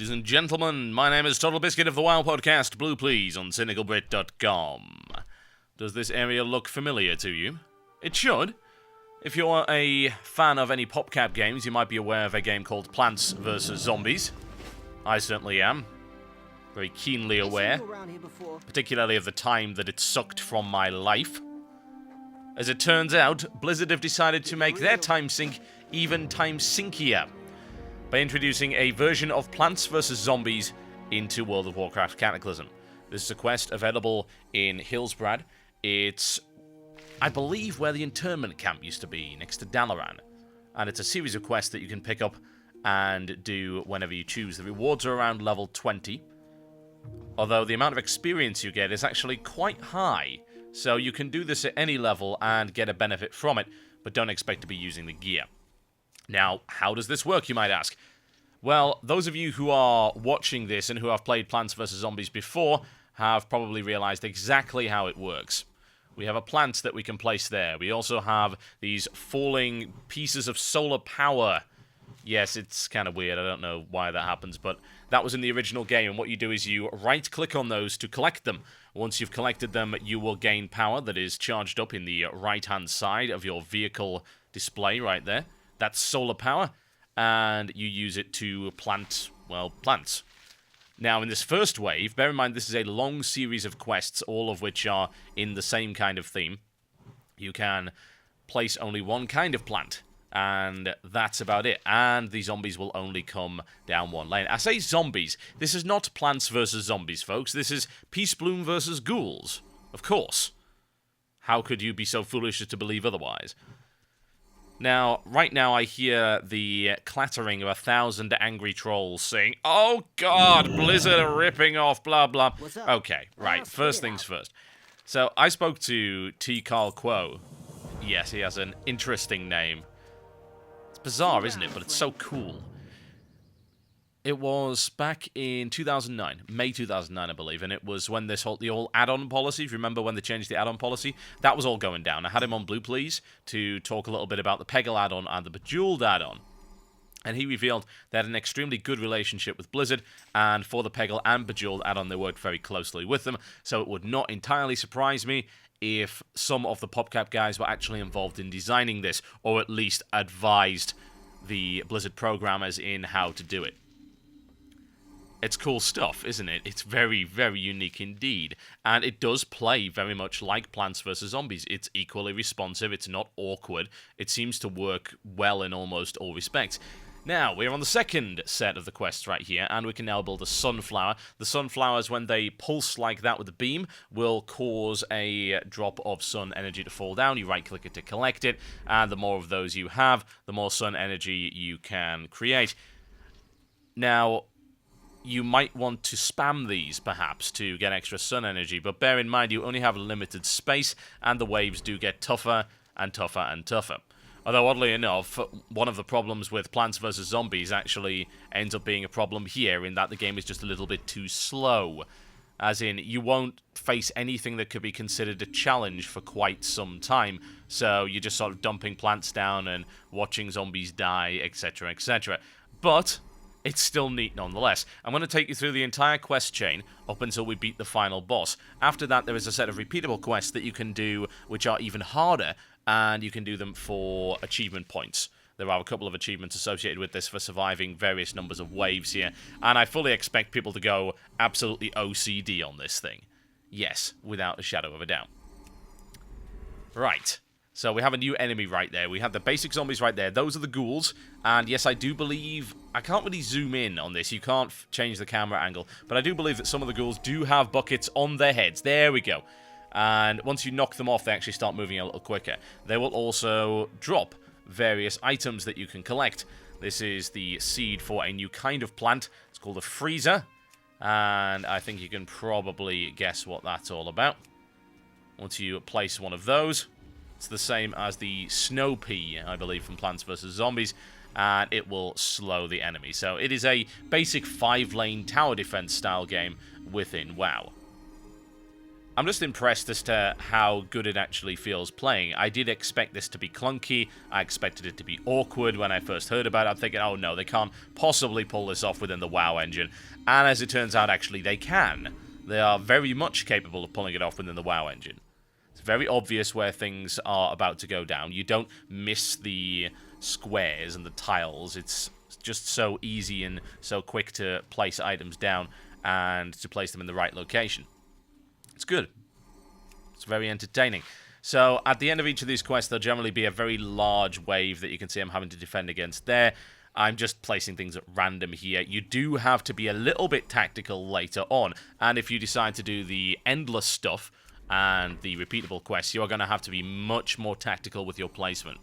ladies and gentlemen. My name is Totalbiscuit of the WoW podcast, Blue Please, on cynicalbrit.com. Does this area look familiar to you? It should. If you're a fan of any Popcap Games, you might be aware of a game called Plants vs. Zombies. I certainly am. Very keenly aware. Particularly of the time that it sucked from my life. As it turns out, Blizzard have decided to make their time sink even time sinkier by introducing a version of Plants vs. Zombies into World of Warcraft Cataclysm. This is a quest available in Hillsbrad. It's, I believe, where the internment camp used to be, next to Dalaran. And it's a series of quests that you can pick up and do whenever you choose. The rewards are around level 20, although the amount of experience you get is actually quite high. So you can do this at any level and get a benefit from it, but don't expect to be using the gear. Now, how does this work, you might ask? Well, those of you who are watching this and who have played Plants vs. Zombies before have probably realized exactly how it works. We have a plant that we can place there. We also have these falling pieces of solar power. Yes, it's kind of weird. I don't know why that happens, but that was in the original game, and what you do is you right-click on those to collect them. Once you've collected them, you will gain power that is charged up in the right-hand side of your vehicle display right there. That's solar power, and you use it to plant, well, plants. Now, in this first wave, bear in mind this is a long series of quests, all of which are in the same kind of theme. You can place only one kind of plant, and that's about it. And the zombies will only come down one lane. I say zombies. This is not Plants vs. Zombies, folks. This is Peacebloom versus Ghouls. Of course. How could you be so foolish as to believe otherwise? Now, right now I hear the clattering of 1,000 angry trolls saying, "Oh God, Blizzard are ripping off, blah, blah." Okay, right, first things first. So, I spoke to T. Carl Quo. Yes, he has an interesting name. It's bizarre, isn't it? But it's so cool. It was back in 2009, May 2009, I believe, and it was when the whole add-on policy, if you remember when they changed the add-on policy, that was all going down. I had him on Blue Please to talk a little bit about the Peggle add-on and the Bejeweled add-on, and he revealed they had an extremely good relationship with Blizzard, and for the Peggle and Bejeweled add-on, they worked very closely with them, so it would not entirely surprise me if some of the PopCap guys were actually involved in designing this, or at least advised the Blizzard programmers in how to do it. It's cool stuff, isn't it? It's very, very unique indeed. And it does play very much like Plants vs. Zombies. It's equally responsive. It's not awkward. It seems to work well in almost all respects. Now, we're on the second set of the quests right here, and we can now build a sunflower. The sunflowers, when they pulse like that with a beam, will cause a drop of sun energy to fall down. You right-click it to collect it, and the more of those you have, the more sun energy you can create. Now, you might want to spam these, perhaps, to get extra sun energy, but bear in mind you only have limited space, and the waves do get tougher and tougher and tougher. Although, oddly enough, one of the problems with Plants vs. Zombies actually ends up being a problem here, in that the game is just a little bit too slow. As in, you won't face anything that could be considered a challenge for quite some time, so you're just sort of dumping plants down and watching zombies die, etc., etc. But it's still neat nonetheless. I'm going to take you through the entire quest chain up until we beat the final boss. After that, there is a set of repeatable quests that you can do, which are even harder, and you can do them for achievement points. There are a couple of achievements associated with this for surviving various numbers of waves here, and I fully expect people to go absolutely OCD on this thing. Yes, without a shadow of a doubt. Right. So we have a new enemy right there. We have the basic zombies right there. Those are the ghouls. And yes, I do believe... I can't really zoom in on this. You can't change the camera angle. But I do believe that some of the ghouls do have buckets on their heads. There we go. And once you knock them off, they actually start moving a little quicker. They will also drop various items that you can collect. This is the seed for a new kind of plant. It's called a freezer. And I think you can probably guess what that's all about. Once you place one of those, it's the same as the snow pea, I believe, from Plants vs. Zombies, and it will slow the enemy. So it is a basic 5-lane tower defense style game within WoW. I'm just impressed as to how good it actually feels playing. I did expect this to be clunky. I expected it to be awkward when I first heard about it. I'm thinking, oh no, they can't possibly pull this off within the WoW engine. And as it turns out, actually, they can. They are very much capable of pulling it off within the WoW engine. It's very obvious where things are about to go down. You don't miss the squares and the tiles. It's just so easy and so quick to place items down and to place them in the right location. It's good. It's very entertaining. So, at the end of each of these quests, there'll generally be a very large wave that you can see I'm having to defend against there. I'm just placing things at random here. You do have to be a little bit tactical later on, and if you decide to do the endless stuff and the repeatable quests, you are going to have to be much more tactical with your placement.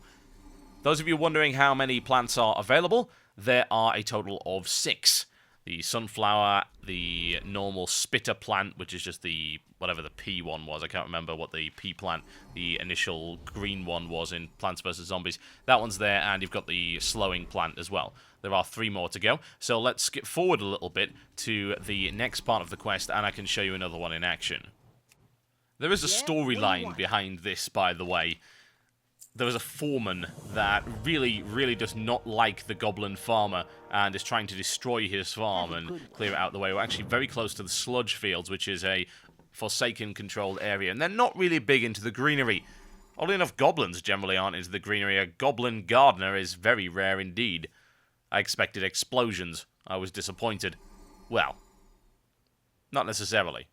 Those of you wondering how many plants are available, there are a total of 6. The sunflower, the normal spitter plant, which is just the, whatever the P one was. I can't remember what the P plant, the initial green one was in Plants vs. Zombies. That one's there, and you've got the slowing plant as well. There are 3 more to go. So let's skip forward a little bit to the next part of the quest, and I can show you another one in action. There is a storyline behind this, by the way. There was a foreman that really does not like the goblin farmer and is trying to destroy his farm and clear it out of the way. We're actually very close to the sludge fields, which is a forsaken controlled area, and they're not really big into the greenery. Oddly enough, goblins generally aren't into the greenery. A goblin gardener is very rare indeed. I expected explosions. I was disappointed. Well, not necessarily.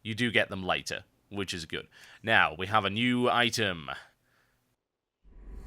You do get them later, which is good. Now, we have a new item.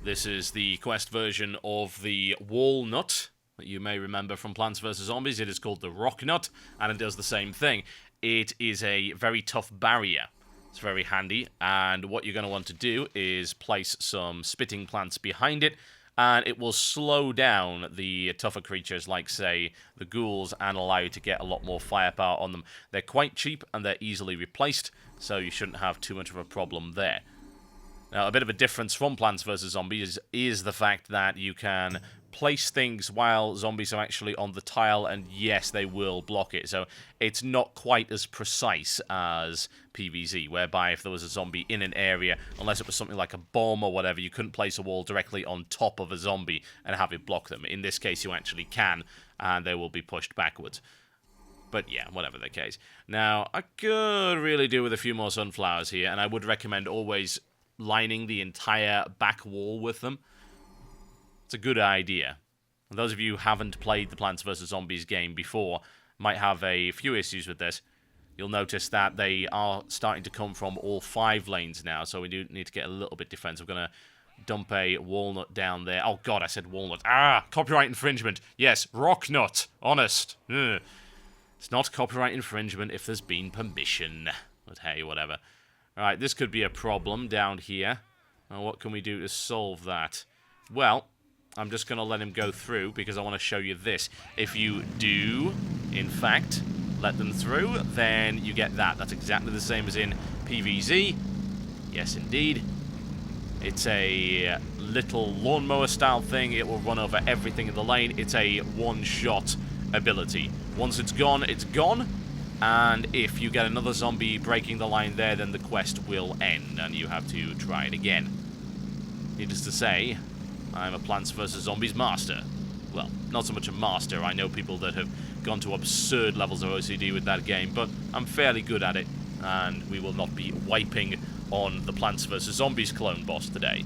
This is the quest version of the walnut that you may remember from Plants vs. Zombies. It is called the rock nut, and it does the same thing. It is a very tough barrier. It's very handy, and what you're going to want to do is place some spitting plants behind it, and it will slow down the tougher creatures like, say, the ghouls, and allow you to get a lot more firepower on them. They're quite cheap, and they're easily replaced, so you shouldn't have too much of a problem there. Now, a bit of a difference from Plants vs. Zombies is the fact that you can place things while zombies are actually on the tile, and yes, they will block it. So it's not quite as precise as PvZ, whereby if there was a zombie in an area, unless it was something like a bomb or whatever, you couldn't place a wall directly on top of a zombie and have it block them. In this case, you actually can, and they will be pushed backwards. But yeah, whatever the case. Now, I could really do with a few more sunflowers here, and I would recommend always lining the entire back wall with them. It's a good idea. And those of you who haven't played the Plants vs. Zombies game before might have a few issues with this. You'll notice that they are starting to come from all 5 lanes now, so we do need to get a little bit defensive. I'm going to dump a walnut down there. Oh god, I said walnut. Ah, copyright infringement. Yes, rock nut. Honest. Ugh. It's not copyright infringement if there's been permission. But hey, whatever. Alright, this could be a problem down here. What can we do to solve that? Well, I'm just going to let him go through because I want to show you this. If you do, in fact, let them through, then you get that. That's exactly the same as in PvZ. Yes, indeed. It's a little lawnmower style thing. It will run over everything in the lane. It's a one-shot ability. Once it's gone, it's gone. And if you get another zombie breaking the line there, then the quest will end, and you have to try it again. Needless to say, I'm a Plants vs. Zombies master. Well, not so much a master. I know people that have gone to absurd levels of OCD with that game, but I'm fairly good at it, and we will not be wiping on the Plants vs. Zombies clone boss today.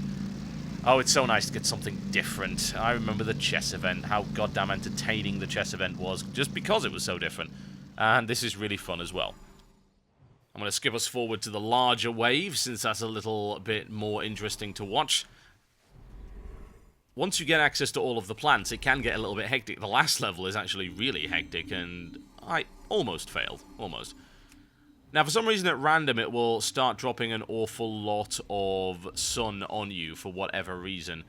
Oh, it's so nice to get something different. I remember the chess event, how goddamn entertaining the chess event was, just because it was so different. And this is really fun as well. I'm going to skip us forward to the larger wave, since that's a little bit more interesting to watch. Once you get access to all of the plants, it can get a little bit hectic. The last level is actually really hectic, and I almost failed. Almost. Now, for some reason at random, it will start dropping an awful lot of sun on you for whatever reason.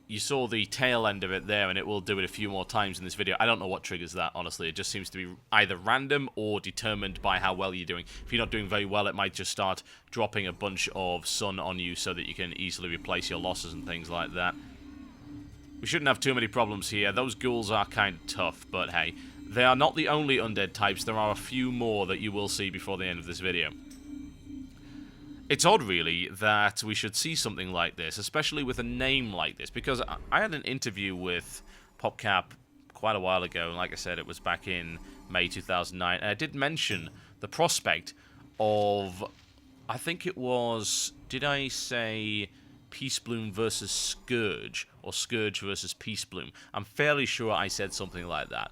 You saw the tail end of it there, and it will do it a few more times in this video. I don't know what triggers that, honestly. It just seems to be either random or determined by how well you're doing. If you're not doing very well, it might just start dropping a bunch of sun on you so that you can easily replace your losses and things like that. We shouldn't have too many problems here. Those ghouls are kind of tough, but hey. They are not the only undead types. There are a few more that you will see before the end of this video. It's odd, really, that we should see something like this, especially with a name like this, because I had an interview with Popcap quite a while ago, and like I said, it was back in May 2009, and I did mention the prospect of, I think it was, did I say Peacebloom versus Scourge, or Scourge versus Peacebloom? I'm fairly sure I said something like that,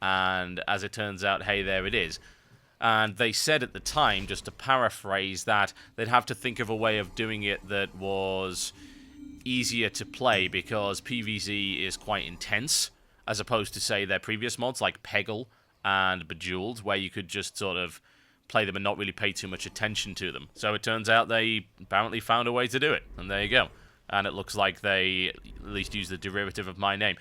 and as it turns out, hey, there it is. And they said at the time, just to paraphrase, that they'd have to think of a way of doing it that was easier to play, because PvZ is quite intense, as opposed to, say, their previous mods like Peggle and Bejeweled, where you could just sort of play them and not really pay too much attention to them. So it turns out they apparently found a way to do it, and there you go. And it looks like they at least used the derivative of my name.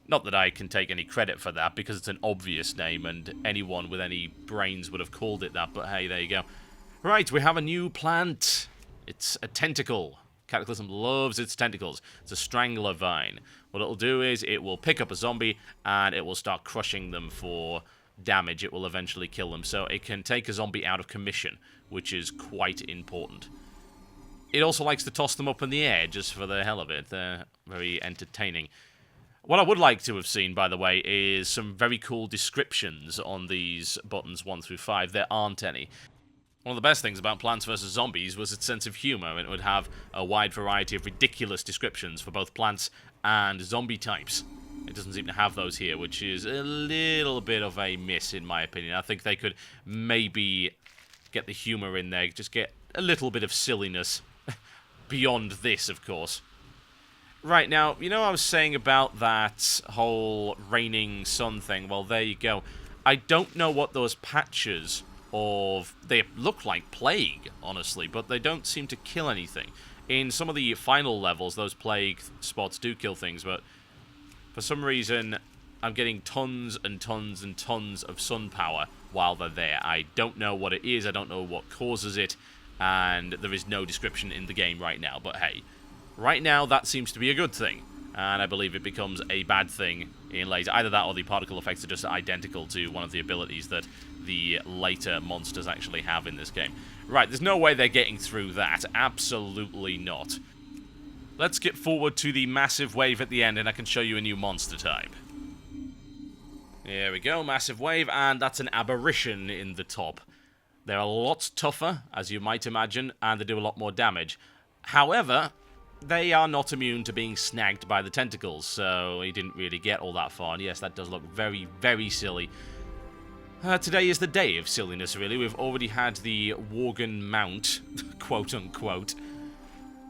Not that I can take any credit for that, because it's an obvious name, and anyone with any brains would have called it that, but hey, there you go. Right, we have a new plant. It's a tentacle. Cataclysm loves its tentacles. It's a strangler vine. What it'll do is it will pick up a zombie, and it will start crushing them for damage. It will eventually kill them, so it can take a zombie out of commission, which is quite important. It also likes to toss them up in the air, just for the hell of it. They're very entertaining. What I would like to have seen, by the way, is some very cool descriptions on these buttons 1 through 5. There aren't any. One of the best things about Plants vs. Zombies was its sense of humor, and it would have a wide variety of ridiculous descriptions for both plants and zombie types. It doesn't seem to have those here, which is a little bit of a miss, in my opinion. I think they could maybe get the humor in there, just get a little bit of silliness beyond this, of course. Right, now, you know I was saying about that whole raining sun thing? Well, there you go. I don't know what those patches of... They look like plague, honestly, but they don't seem to kill anything. In some of the final levels, those plague spots do kill things, but for some reason, I'm getting tons and tons and tons of sun power while they're there. I don't know what it is, I don't know what causes it, and there is no description in the game right now, but hey. Right now, that seems to be a good thing, and I believe it becomes a bad thing in later. Either that or the particle effects are just identical to one of the abilities that the later monsters actually have in this game. Right, there's no way they're getting through that. Absolutely not. Let's get forward to the massive wave at the end, and I can show you a new monster type. Here we go, massive wave, and that's an aberration in the top. They're a lot tougher, as you might imagine, and they do a lot more damage. However, they are not immune to being snagged by the tentacles, so he didn't really get all that far. And yes, that does look very, very silly. Today is the day of silliness, really. We've already had the Worgen Mount, quote-unquote.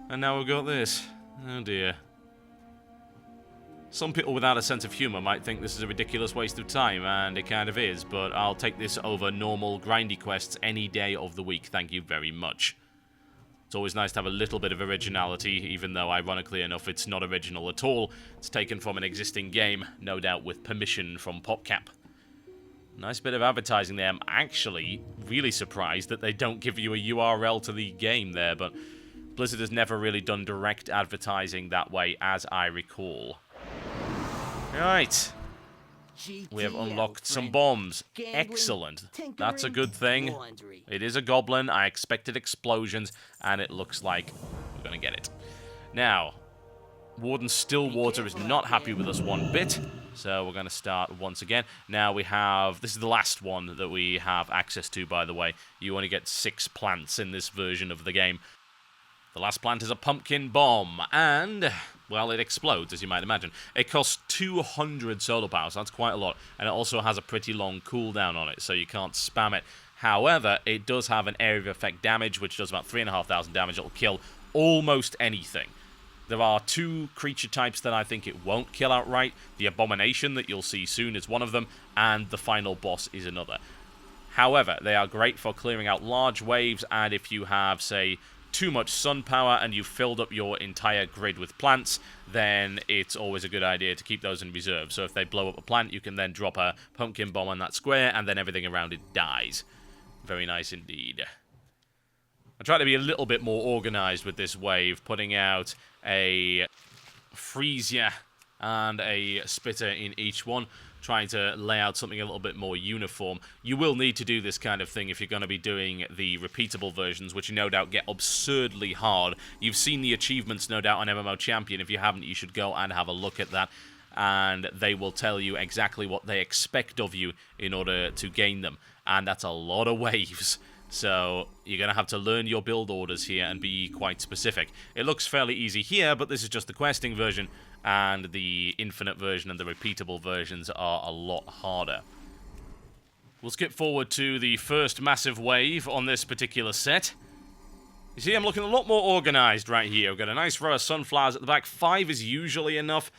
And now we've got this. Oh dear. Some people without a sense of humour might think this is a ridiculous waste of time, and it kind of is, but I'll take this over normal grindy quests any day of the week, thank you very much. It's always nice to have a little bit of originality, even though, ironically enough, it's not original at all. It's taken from an existing game, no doubt with permission from Popcap. Nice bit of advertising there. I'm actually really surprised that they don't give you a URL to the game there, but Blizzard has never really done direct advertising that way, as I recall. Right. We have unlocked some bombs. Excellent. That's a good thing. It is a goblin. I expected explosions, and it looks like we're going to get it. Now, Warden Stillwater is not happy with us one bit, so we're going to start once again. Now we have... This is the last one that we have access to, by the way. You only get 6 plants in this version of the game. The last plant is a pumpkin bomb, and... well, it explodes, as you might imagine. It costs 200 solar power, so that's quite a lot. And it also has a pretty long cooldown on it, so you can't spam it. However, it does have an area of effect damage, which does about 3,500 damage. It'll kill almost anything. There are 2 creature types that I think it won't kill outright. The Abomination, that you'll see soon, is one of them, and the final boss is another. However, they are great for clearing out large waves, and if you have, say, too much sun power and you've filled up your entire grid with plants, then it's always a good idea to keep those in reserve. So if they blow up a plant, you can then drop a pumpkin bomb on that square, and then everything around it dies. Very nice indeed. I try to be a little bit more organized with this wave, putting out a Freesia and a Spitter in each one. trying to lay out something a little bit more uniform. You will need to do this kind of thing if you're going to be doing the repeatable versions, which no doubt get absurdly hard. You've seen the achievements, no doubt, on MMO Champion. If you haven't, you should go and have a look at that, and they will tell you exactly what they expect of you in order to gain them, and that's a lot of waves. So you're going to have to learn your build orders here and be quite specific. It looks fairly easy here, but this is just the questing version, and the infinite version and the repeatable versions are a lot harder. We'll skip forward to the first massive wave on this particular set. You see, I'm looking a lot more organized right here. We've got a nice row of sunflowers at the back. 5 is usually enough.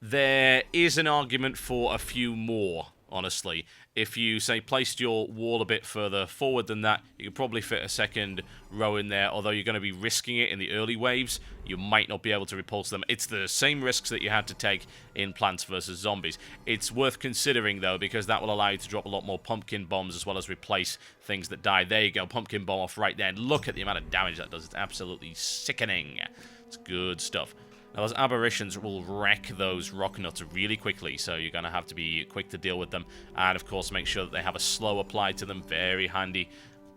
There is an argument for a few more, honestly. If you, say, placed your wall a bit further forward than that, you could probably fit a second row in there, although you're going to be risking it in the early waves. You might not be able to repulse them. It's the same risks that you had to take in Plants vs. Zombies. It's worth considering, though, because that will allow you to drop a lot more pumpkin bombs as well as replace things that die. There you go, pumpkin bomb off right there. And look at the amount of damage that does. It's absolutely sickening. It's good stuff. Now, those aberrations will wreck those rock nuts really quickly, so you're going to have to be quick to deal with them. And, of course, make sure that they have a slow applied to them. Very handy.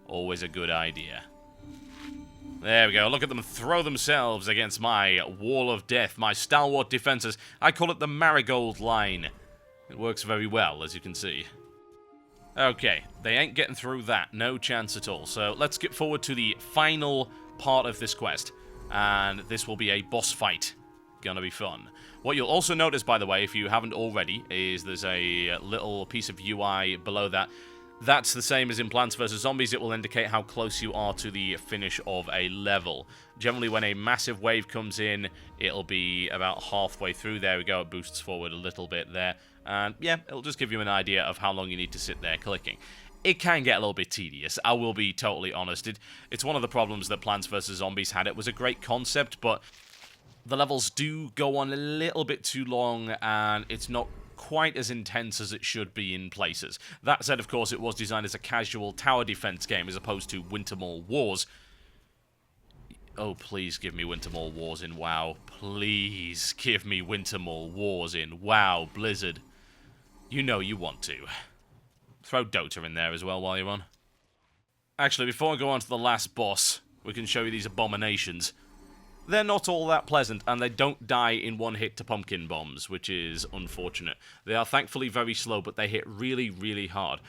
Always a good idea. There we go. Look at them throw themselves against my wall of death, my stalwart defenses. I call it the marigold line. It works very well, as you can see. Okay, they ain't getting through that. No chance at all. So let's skip forward to the final part of this quest. And this will be a boss fight. Gonna be fun. What you'll also notice, by the way, if you haven't already, is there's a little piece of UI below that. That's the same as in Plants vs. Zombies. It will indicate how close you are to the finish of a level. Generally, when a massive wave comes in, it'll be about halfway through. There we go. It boosts forward a little bit there. And, yeah, it'll just give you an idea of how long you need to sit there clicking. It can get a little bit tedious, I will be totally honest. It's one of the problems that Plants vs. Zombies had. It was a great concept, but the levels do go on a little bit too long, and it's not quite as intense as it should be in places. That said, of course, it was designed as a casual tower defense game as opposed to Wintermore Wars. Oh, please give me Wintermore Wars in WoW. Please give me Wintermore Wars in WoW, Blizzard. You know you want to. Throw Dota in there as well while you're on. Actually, before I go on to the last boss, we can show you these abominations. They're not all that pleasant, and they don't die in one hit to pumpkin bombs, which is unfortunate. They are thankfully very slow, but they hit really, really hard.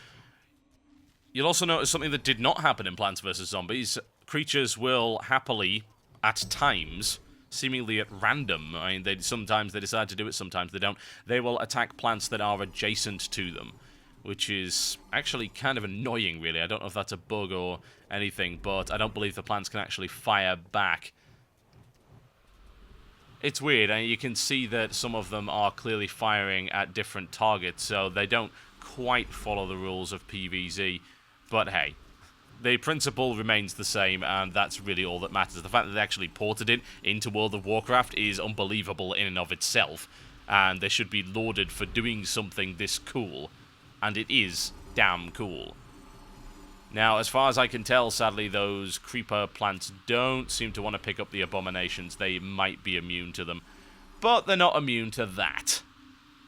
You'll also notice something that did not happen in Plants vs. Zombies. Creatures will happily, at times, seemingly at random, I mean, sometimes they decide to do it, sometimes they don't, they will attack plants that are adjacent to them, which is actually kind of annoying, really. I don't know if that's a bug or anything, but I don't believe the plants can actually fire back. It's weird, and you can see that some of them are clearly firing at different targets, so they don't quite follow the rules of PvZ. But hey, the principle remains the same, and that's really all that matters. The fact that they actually ported it into World of Warcraft is unbelievable in and of itself, and they should be lauded for doing something this cool, and it is damn cool. Now, as far as I can tell, sadly, those creeper plants don't seem to want to pick up the abominations. They might be immune to them, but they're not immune to that.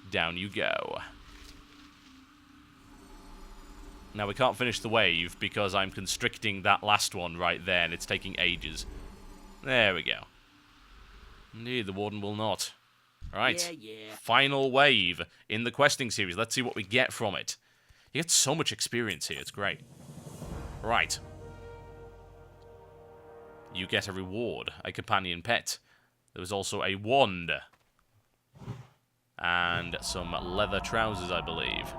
Down you go. Now, we can't finish the wave because I'm constricting that last one right there, and it's taking ages. There we go. Indeed, the Warden will not. Right, yeah. Final wave in the questing series. Let's see what we get from it. You get so much experience here, it's great. Right. You get a reward, a companion pet. There was also a wand. And some leather trousers, I believe.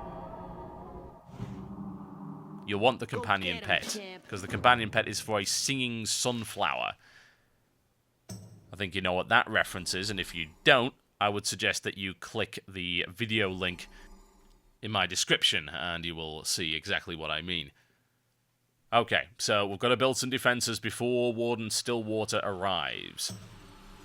You'll want the companion pet, because the companion pet is for a singing sunflower. I think you know what that reference is, and if you don't, I would suggest that you click the video link in my description, and you will see exactly what I mean. Okay, so we've got to build some defenses before Warden Stillwater arrives.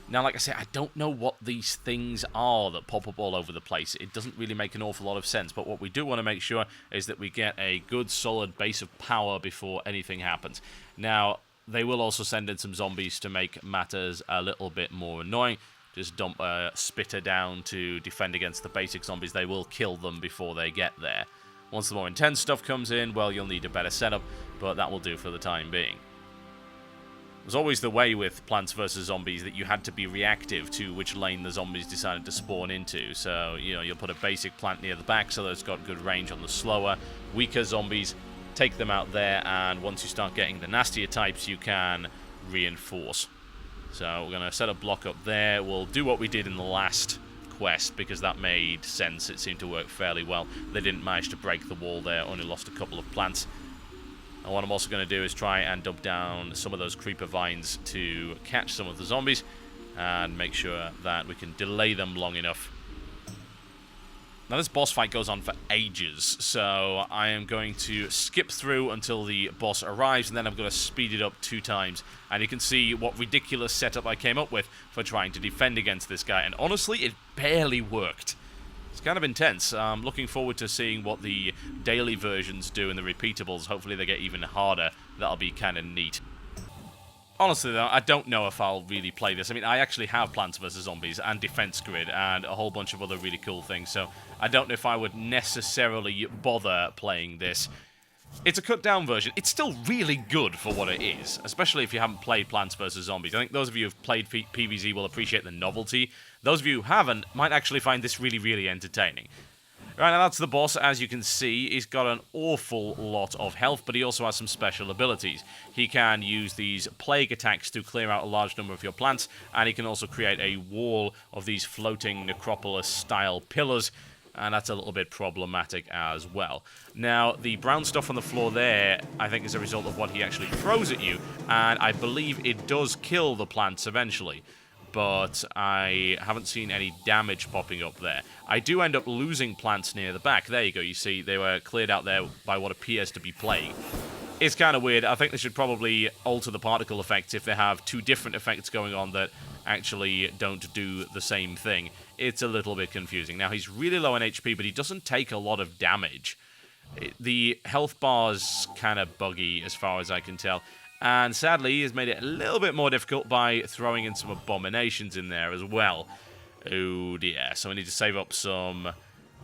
Now, like I said, I don't know what these things are that pop up all over the place. It doesn't really make an awful lot of sense, but what we do want to make sure is that we get a good, solid base of power before anything happens. Now, they will also send in some zombies to make matters a little bit more annoying, just dump a spitter down to defend against the basic zombies. They will kill them before they get there. Once the more intense stuff comes in, well, you'll need a better setup, but that will do for the time being. It was always the way with Plants vs. Zombies that you had to be reactive to which lane the zombies decided to spawn into. So, you know, you'll put a basic plant near the back so that it's got good range on the slower, weaker zombies, take them out there, and once you start getting the nastier types, you can reinforce. So we're going to set a block up there. We'll do what we did in the last quest, because that made sense. It seemed to work fairly well. They didn't manage to break the wall there, only lost a couple of plants. And what I'm also going to do is try and dump down some of those creeper vines to catch some of the zombies and make sure that we can delay them long enough. Now this boss fight goes on for ages, so I am going to skip through until the boss arrives, and then I'm going to speed it up 2 times. And you can see what ridiculous setup I came up with for trying to defend against this guy, and honestly, it barely worked. It's kind of intense. I'm looking forward to seeing what the daily versions do in the repeatables. Hopefully they get even harder. That'll be kind of neat. Honestly, though, I don't know if I'll really play this. I mean, I actually have Plants vs. Zombies and Defense Grid and a whole bunch of other really cool things, so I don't know if I would necessarily bother playing this. It's a cut-down version. It's still really good for what it is, especially if you haven't played Plants vs. Zombies. I think those of you who've played PvZ will appreciate the novelty. Those of you who haven't might actually find this really, really entertaining. Right, now that's the boss. As you can see, he's got an awful lot of health, but he also has some special abilities. He can use these plague attacks to clear out a large number of your plants, and he can also create a wall of these floating necropolis-style pillars, and that's a little bit problematic as well. Now, the brown stuff on the floor there, I think, is a result of what he actually throws at you, and I believe it does kill the plants eventually, but I haven't seen any damage popping up there. I do end up losing plants near the back. There you go, you see, they were cleared out there by what appears to be plague. It's kind of weird. I think they should probably alter the particle effects if they have 2 different effects going on that actually don't do the same thing. It's a little bit confusing. Now, he's really low on HP, but he doesn't take a lot of damage. The health bar's kind of buggy, as far as I can tell. And sadly, he has made it a little bit more difficult by throwing in some abominations in there as well. Oh dear. So we need to save up some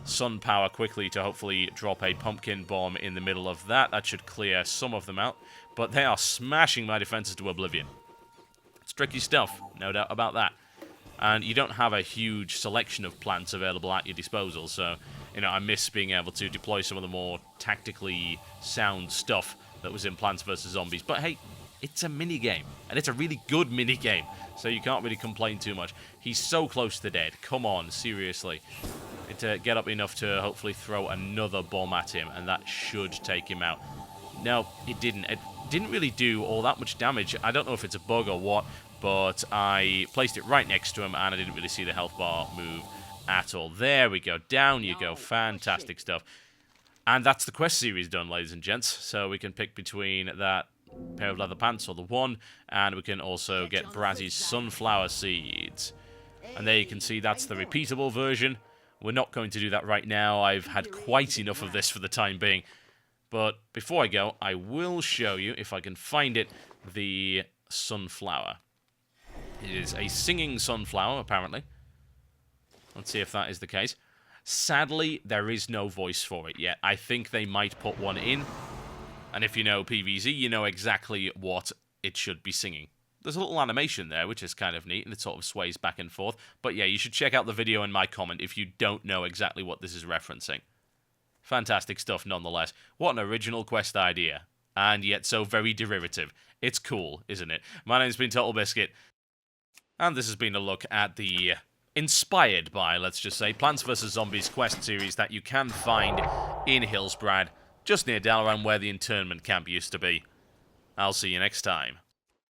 sun power quickly to hopefully drop a pumpkin bomb in the middle of that. That should clear some of them out. But they are smashing my defenses to oblivion. It's tricky stuff, no doubt about that. And you don't have a huge selection of plants available at your disposal, so, you know, I miss being able to deploy some of the more tactically sound stuff that was in Plants vs. Zombies. But hey, it's a minigame, and it's a really good minigame, so you can't really complain too much. He's so close to dead. Come on, seriously. To get up enough to hopefully throw another bomb at him, and that should take him out. No, it didn't. It didn't really do all that much damage. I don't know if it's a bug or what, but I placed it right next to him, and I didn't really see the health bar move at all. There we go. Down you go. Fantastic stuff. And that's the quest series done, ladies and gents. So we can pick between that pair of leather pants or the one, and we can also get Brazzy's sunflower seeds. And there you can see that's the repeatable version. We're not going to do that right now. I've had quite enough of this for the time being. But before I go, I will show you, if I can find it, the sunflower. It is a singing sunflower, apparently. Let's see if that is the case. Sadly, there is no voice for it yet. I think they might put one in. And if you know PvZ, you know exactly what it should be singing. There's a little animation there, which is kind of neat, and it sort of sways back and forth. But yeah, you should check out the video in my comment if you don't know exactly what this is referencing. Fantastic stuff nonetheless. What an original quest idea. And yet so very derivative. It's cool, isn't it? My name's been Totalbiscuit, and this has been a look at the inspired by, let's just say, Plants vs. Zombies quest series that you can find in Hillsbrad, just near Dalaran where the internment camp used to be. I'll see you next time.